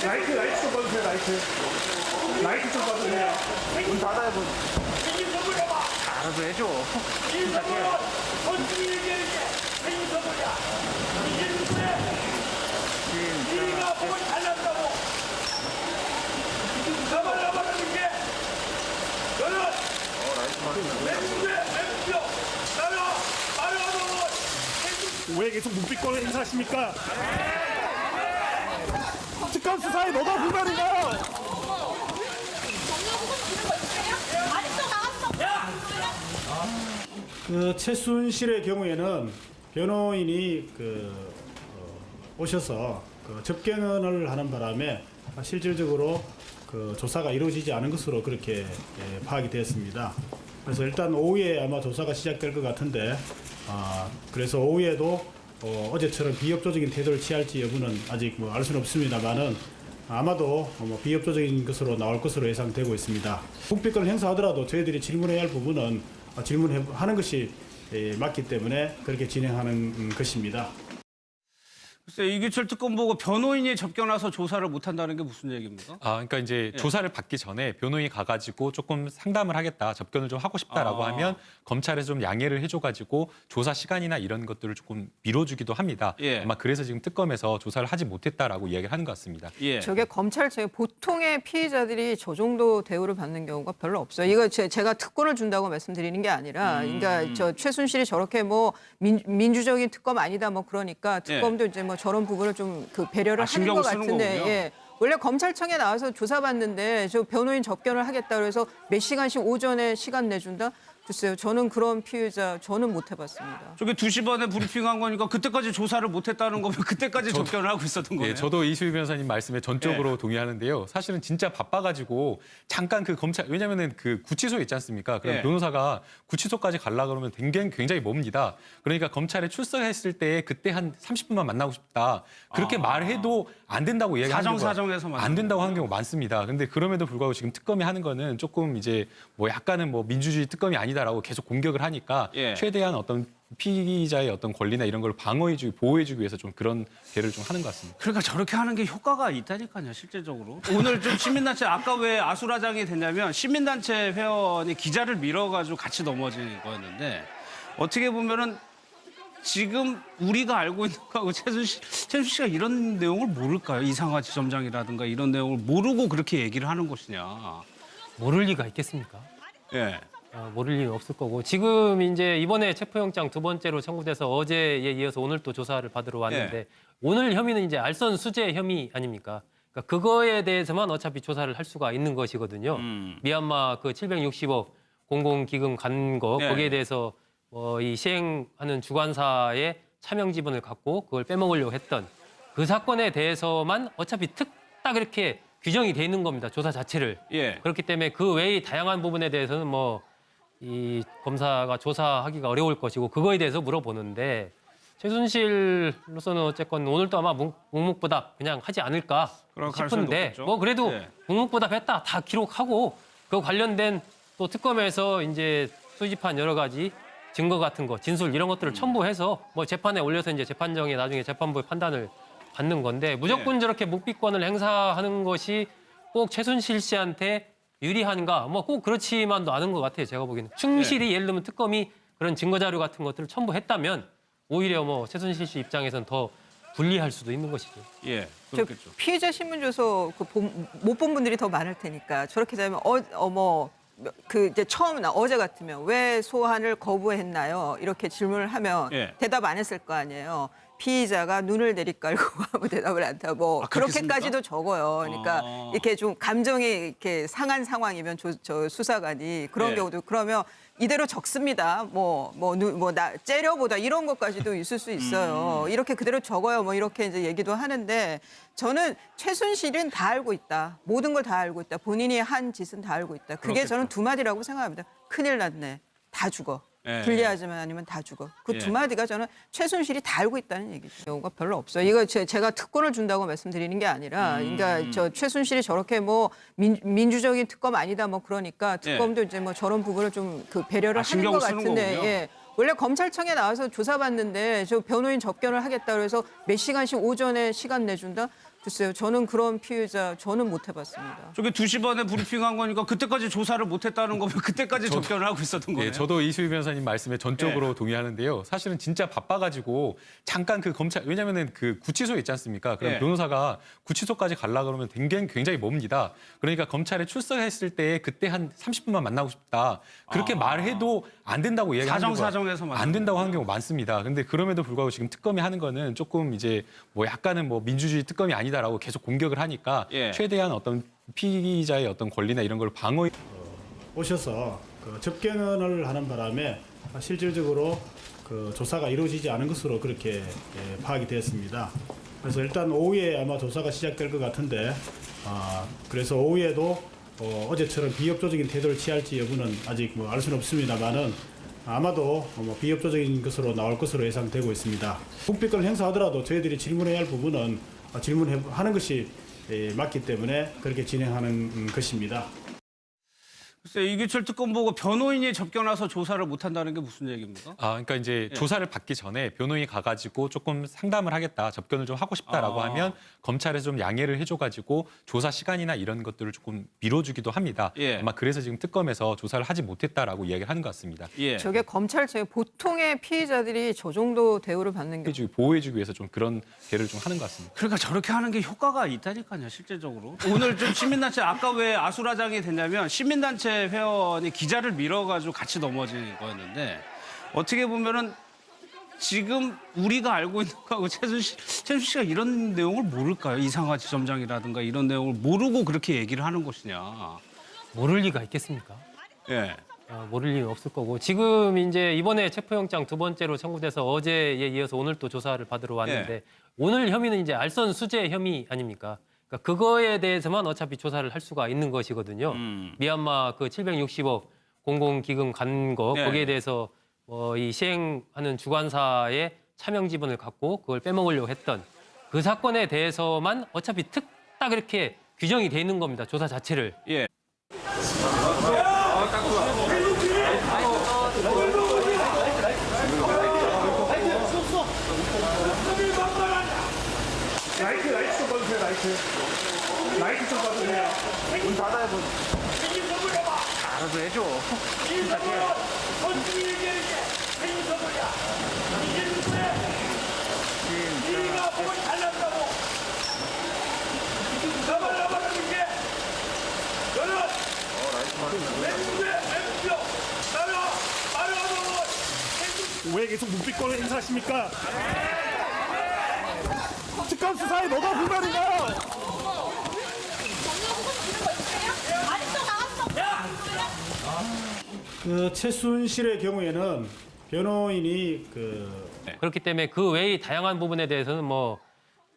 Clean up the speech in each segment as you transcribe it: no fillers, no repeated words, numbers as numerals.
라이트 좀 꺼주세요, 라이트. 라이트 좀 꺼주세요. 문 닫아야 뭐. 알아서 해줘. 솔직히 얘기해줄게. 생긴 선물이야. 이게 누구야? 네가 보고 잘난다고. 나만 이게. 너는 맹수야. 나는 왜 계속 묵비권을 행사하십니까? 특검 수사에 뭐가 불만인가요? 그 최순실의 경우에는 변호인이 오셔서 접견을 하는 바람에 실질적으로 조사가 이루어지지 않은 것으로 그렇게 파악이 되었습니다. 그래서 일단 오후에 아마 조사가 시작될 것 같은데, 그래서 오후에도 어제처럼 비협조적인 태도를 취할지 여부는 아직 알 수는 없습니다만은 아마도 비협조적인 것으로 나올 것으로 예상되고 있습니다. 묵비권을 행사하더라도 저희들이 질문해야 할 부분은 질문하는 것이 맞기 때문에 그렇게 진행하는 것입니다. 글쎄, 이규철 특검 보고 변호인이 접견와서 조사를 못한다는 게 무슨 얘기입니까? 그러니까 이제 조사를 받기 전에 변호인이 가가지고 조금 상담을 하겠다, 접견을 좀 하고 싶다라고 하면 검찰에서 좀 양해를 해줘가지고 조사 시간이나 이런 것들을 조금 미뤄주기도 합니다. 아마 그래서 지금 특검에서 조사를 하지 못했다라고 이야기를 하는 것 같습니다. 저게 검찰청에 보통의 피의자들이 저 정도 대우를 받는 경우가 별로 없어요. 이거 제가 특권을 준다고 말씀드리는 게 아니라, 그러니까 저 최순실이 저렇게 뭐 민주적인 특검 아니다 뭐 그러니까 특검도 이제 뭐 저런 부분을 좀 배려를 하는 것 같은데, 원래 검찰청에 나와서 조사받는데 저 변호인 접견을 하겠다 그래서 몇 시간씩 오전에 시간 내준다? 글쎄요, 저는 그런 피의자 저는 못 해봤습니다. 저게 2시 반에 브리핑한 거니까 그때까지 조사를 못했다는 거면 그때까지 접견을 하고 있었던 거예요. 저도 이수희 변호사님 말씀에 전적으로 동의하는데요. 사실은 진짜 바빠가지고 잠깐 그 검찰, 왜냐면은 그 구치소에 있지 않습니까? 그럼 변호사가 구치소까지 가려고 그러면 굉장히 멉니다. 그러니까 검찰에 출석했을 때 그때 한 30분만 만나고 싶다. 그렇게 말해도 안 된다고 이야기하는 사정사정해서 안 된다고 하는 경우가 많습니다. 근데 그럼에도 불구하고 지금 특검이 하는 거는 조금 이제 뭐 약간은 뭐 민주주의 특검이 아니다라고 계속 공격을 하니까 최대한 어떤 피의자의 어떤 권리나 이런 걸 방어해주기, 보호해주기 위해서 좀 그런 대를 좀 하는 것 같습니다. 그러니까 저렇게 하는 게 효과가 있다니까요, 실제적으로. 오늘 좀 시민단체, 아까 왜 아수라장이 됐냐면 시민단체 회원이 기자를 밀어가지고 같이 넘어진 거였는데, 어떻게 보면은 지금 우리가 알고 있는 거하고 최순실 씨가 이런 내용을 모를까요? 이상화 지점장이라든가 이런 내용을 모르고 그렇게 얘기를 하는 것이냐. 모를 리가 있겠습니까? 예. 모를 리는 없을 거고, 지금 이제 이번에 체포영장 두 번째로 청구돼서 어제에 이어서 오늘 또 조사를 받으러 왔는데, 오늘 혐의는 이제 알선 수재 혐의 아닙니까? 그러니까 그거에 대해서만 어차피 조사를 할 수가 있는 것이거든요. 미얀마 그 760억 공공기금 간 거, 거기에 대해서 이 시행하는 주관사의 차명 지분을 갖고 그걸 빼먹으려고 했던 그 사건에 대해서만 어차피 딱 이렇게 규정이 돼 있는 겁니다. 조사 자체를. 그렇기 때문에 그 외의 다양한 부분에 대해서는 이 검사가 조사하기가 어려울 것이고, 그거에 대해서 물어보는데, 최순실로서는 어쨌건 오늘도 아마 묵묵부답 그냥 하지 않을까 싶은데, 그래도 묵묵부답했다 다 기록하고 그 관련된 또 특검에서 이제 수집한 여러 가지 증거 같은 거, 진술 이런 것들을 첨부해서 재판에 올려서 이제 재판정이 나중에 재판부의 판단을 받는 건데, 무조건 저렇게 묵비권을 행사하는 것이 꼭 최순실 씨한테 유리한가? 꼭 그렇지만도 않은 것 같아요, 제가 보기에는. 충실히 예를 들면 특검이 그런 증거 자료 같은 것들을 첨부했다면 오히려 최순실 씨 입장에서는 더 불리할 수도 있는 것이죠. 그렇겠죠. 피해자 신문조서 못 본 분들이 더 많을 테니까 저렇게 되면 이제 처음이나 어제 같으면 왜 소환을 거부했나요? 이렇게 질문을 하면 대답 안 했을 거 아니에요. 피의자가 눈을 내리깔고 아무 대답을 안 하고 그렇게까지도 적어요. 그러니까 이렇게 좀 감정이 이렇게 상한 상황이면 저 수사관이 그런 경우도, 그러면 이대로 적습니다. 나 째려보다 이런 것까지도 있을 수 있어요. 이렇게 그대로 적어요. 이렇게 이제 얘기도 하는데, 저는 최순실은 다 알고 있다. 모든 걸 다 알고 있다. 본인이 한 짓은 다 알고 있다. 그게 저는 두 마디라고 생각합니다. 큰일 났네. 다 죽어. 불리하지만 아니면 다 죽어. 그 두 마디가 저는 최순실이 다 알고 있다는 얘기죠. 경우가 별로 없어요. 이거 제가 특권을 준다고 말씀드리는 게 아니라, 그러니까 저 최순실이 저렇게 민주적인 특검 아니다 뭐 그러니까 특검도 이제 저런 부분을 좀 배려를 하는 것 같은데, 원래 검찰청에 나와서 조사받는데 저 변호인 접견을 하겠다 그래서 몇 시간씩 오전에 시간 내준다? 글쎄요, 저는 그런 피해자 저는 못 해봤습니다. 저게 2시 반에 브리핑한 거니까 그때까지 조사를 못했다는 거면 그때까지 접견을 하고 있었던 거예요. 예, 저도 이수희 변호사님 말씀에 전적으로 동의하는데요. 사실은 진짜 바빠가지고 잠깐 그 검찰 왜냐면은 그 구치소에 있지 않습니까? 그럼 예. 변호사가 구치소까지 가려 그러면 굉장히 멉니다. 그러니까 검찰에 출석했을 때 그때 한 30분만 만나고 싶다. 그렇게 말해도 안 된다고 이야기하는 사정사정해서 안 된다고 하는 경우가 많습니다. 근데 그럼에도 불구하고 지금 특검이 하는 거는 조금 이제 뭐 약간은 뭐 민주주의 특검이 아니다라고 계속 공격을 하니까 예. 최대한 어떤 피의자의 어떤 권리나 이런 걸 방어 오셔서 그 접견을 하는 바람에 실질적으로 그 조사가 이루어지지 않은 것으로 그렇게 파악이 되었습니다. 그래서 일단 오후에 아마 조사가 시작될 것 같은데 그래서 오후에도 어제처럼 비협조적인 태도를 취할지 여부는 아직 뭐 알 수는 없습니다만은 아마도 뭐 비협조적인 것으로 나올 것으로 예상되고 있습니다. 국비권을 행사하더라도 저희들이 질문해야 할 부분은 질문하는 것이 맞기 때문에 그렇게 진행하는 것입니다. 글쎄 이규철 특검 보고 변호인이 접견 와서 조사를 못 한다는 게 무슨 얘기입니까? 그러니까 이제 조사를 받기 전에 변호인이 가가지고 조금 상담을 하겠다, 접견을 좀 하고 싶다라고 하면 검찰에서 좀 양해를 해줘가지고 조사 시간이나 이런 것들을 조금 미뤄주기도 합니다. 예. 아마 그래서 지금 특검에서 조사를 하지 못했다라고 이야기를 하는 것 같습니다. 예. 저게 검찰 보통의 피해자들이 저 정도 대우를 받는 게 보호해주기 위해서 좀 그런 개를 좀 하는 것 같습니다. 그러니까 저렇게 하는 게 효과가 있다니까요, 실제적으로. 오늘 좀 시민단체 아까 왜 아수라장이 됐냐면 시민단체 회원이 기자를 밀어가지고 같이 넘어진 거였는데 어떻게 보면은 지금 우리가 알고 있는 거하고 최순 씨가 이런 내용을 모를까요? 이상화 지점장이라든가 이런 내용을 모르고 그렇게 얘기를 하는 것이냐? 모를 리가 있겠습니까? 예. 모를 리는 없을 거고 지금 이제 이번에 체포영장 2번째로 청구돼서 어제에 이어서 오늘 또 조사를 받으러 왔는데 예. 오늘 혐의는 이제 알선 수재 혐의 아닙니까? 그러니까 그거에 대해서만 어차피 조사를 할 수가 있는 것이거든요. 미얀마 그 760억 공공기금 간 거 예. 거기에 대해서 이 시행하는 주관사의 차명 지분을 갖고 그걸 빼먹으려고 했던 그 사건에 대해서만 어차피 딱 이렇게 규정이 돼 있는 겁니다. 조사 자체를. 예. 라이트 좀 봐주세요, 라이트 좀 봐주세요. 문 닫아야 문. 생긴 선물 봐봐. 알아서 해줘. 이 선물은 선중이 얘기하는 게 생긴 선물이야. 이게 누구야? 네가 보면 잘난다고. 나만 이게. 너는 왜 문제야? 말을 왜 계속 묵비권을 행사하십니까? 특검 수사에 뭐가 불만인가요? 그 최순실의 경우에는 변호인이 그렇기 때문에 그 외의 다양한 부분에 대해서는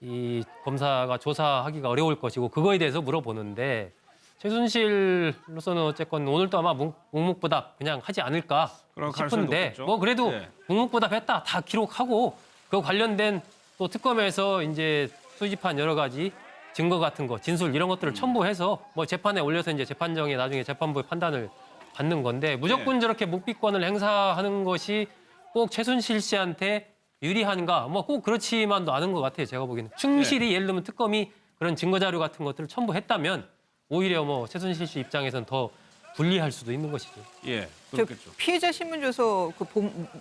이 검사가 조사하기가 어려울 것이고 그거에 대해서 물어보는데 최순실로서는 어쨌건 오늘도 아마 묵묵부답 그냥 하지 않을까 그럴 가능성이 싶은데 높겠죠. 그래도 네. 묵묵부답했다 다 기록하고 그 관련된 또 특검에서 이제 수집한 여러 가지 증거 같은 거 진술 이런 것들을 첨부해서 재판에 올려서 이제 재판정에 나중에 재판부의 판단을 받는 건데 무조건 네. 저렇게 묵비권을 행사하는 것이 꼭 최순실 씨한테 유리한가? 꼭 그렇지만도 않은 것 같아요. 제가 보기에는 충실히 예를 들면 특검이 그런 증거 자료 같은 것들을 첨부했다면 오히려 최순실 씨 입장에서는 더 불리할 수도 있는 것이죠. 예. 저 그렇겠죠. 피해자 신문 줘서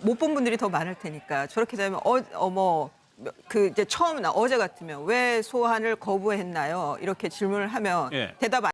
못 본 분들이 더 많을 테니까 저렇게 되면 이제 처음 어제 같으면 왜 소환을 거부했나요? 이렇게 질문을 하면 예. 대답 안